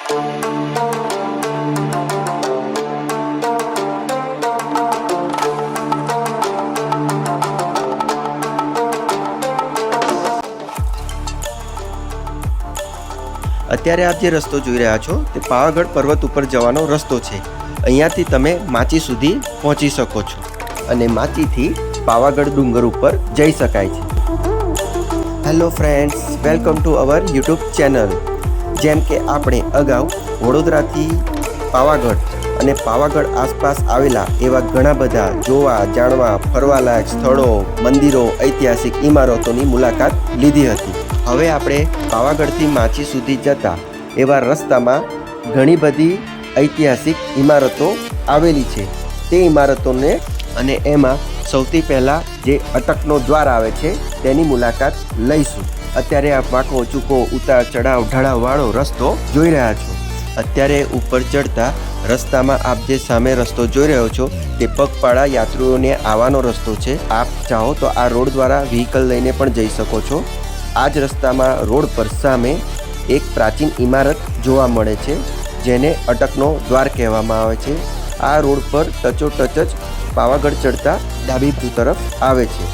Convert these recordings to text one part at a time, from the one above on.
અત્યારે આપ જે રસ્તો જોઈ રહ્યા છો તે પાવાગઢ પર્વત ઉપર જવાનો રસ્તો છે। અહીંયાથી તમે માચી સુધી પહોંચી શકો છો અને માચીથી પાવાગઢ ડુંગર ઉપર જઈ શકાય છે। Hello friends, welcome to our YouTube channel. જેમ કે આપણે અગાઉ વડોદરાથી પાવાગઢ અને પાવાગઢ આસપાસ આવેલા એવા ઘણા બધા જોવા, જાણવા, ફરવાલાયક સ્થળો, મંદિરો, ઐતિહાસિક ઇમારતોની મુલાકાત લીધી હતી। હવે આપણે પાવાગઢથી માચી સુધી જતા એવા રસ્તામાં ઘણી બધી ઐતિહાસિક ઇમારતો આવેલી છે। તે ઇમારતોને અને એમાં સૌથી પહેલાં જે અટકનો દ્વાર આવે છે તેની મુલાકાત લઈશું। અત્યારે આપ વાંકો ચૂકો, ઉતાર ચઢાવ ઢળાવવાળો રસ્તો જોઈ રહ્યા છો। અત્યારે ઉપર ચડતા રસ્તામાં આપ જે સામે રસ્તો જોઈ રહ્યો છો તે પગપાળા યાત્રીઓને આવવાનો રસ્તો છે। આપ ચાહો તો આ રોડ દ્વારા વ્હીકલ લઈને પણ જઈ શકો છો। આ જ રસ્તામાં રોડ પર સામે એક પ્રાચીન ઇમારત જોવા મળે છે જેને અટકનો દ્વાર કહેવામાં આવે છે। આ રોડ પર ટચોટચ જ પાવાગઢ ચડતા ડાબી બાજુ તરફ આવે છે।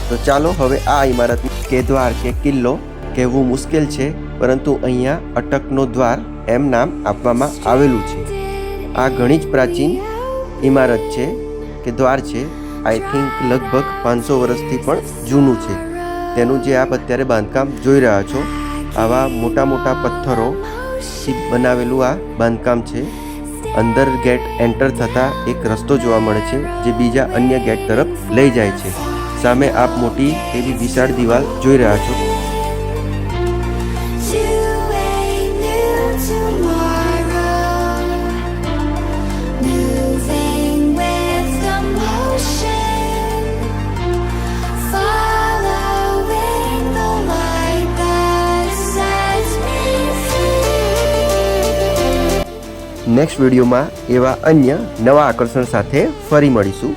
તો ચાલો હવે આ ઇમારત કે દ્વાર કે કિલ્લો કહેવું મુશ્કેલ છે, પરંતુ અહીંયા અટકનો દ્વાર એમ નામ આપવામાં આવેલું છે। આ ઘણી જ પ્રાચીન ઇમારત છે કે દ્વાર છે। આઈ થિંક લગભગ 500 વર્ષથી પણ જૂનું છે। તેનું જે આપ અત્યારે બાંધકામ જોઈ રહ્યા છો, આવા મોટા મોટા પથ્થરોથી બનાવેલું આ બાંધકામ છે। અંદર ગેટ એન્ટર થતાં એક રસ્તો જોવા મળે છે જે બીજા અન્ય ગેટ તરફ લઈ જાય છે। સામે આપ મોટી એવી વિશાળ દિવાલ જોઈ રહ્યા છો। નેક્સ્ટ વિડીયોમાં એવા અન્ય નવા આકર્ષણ સાથે ફરી મળીશું।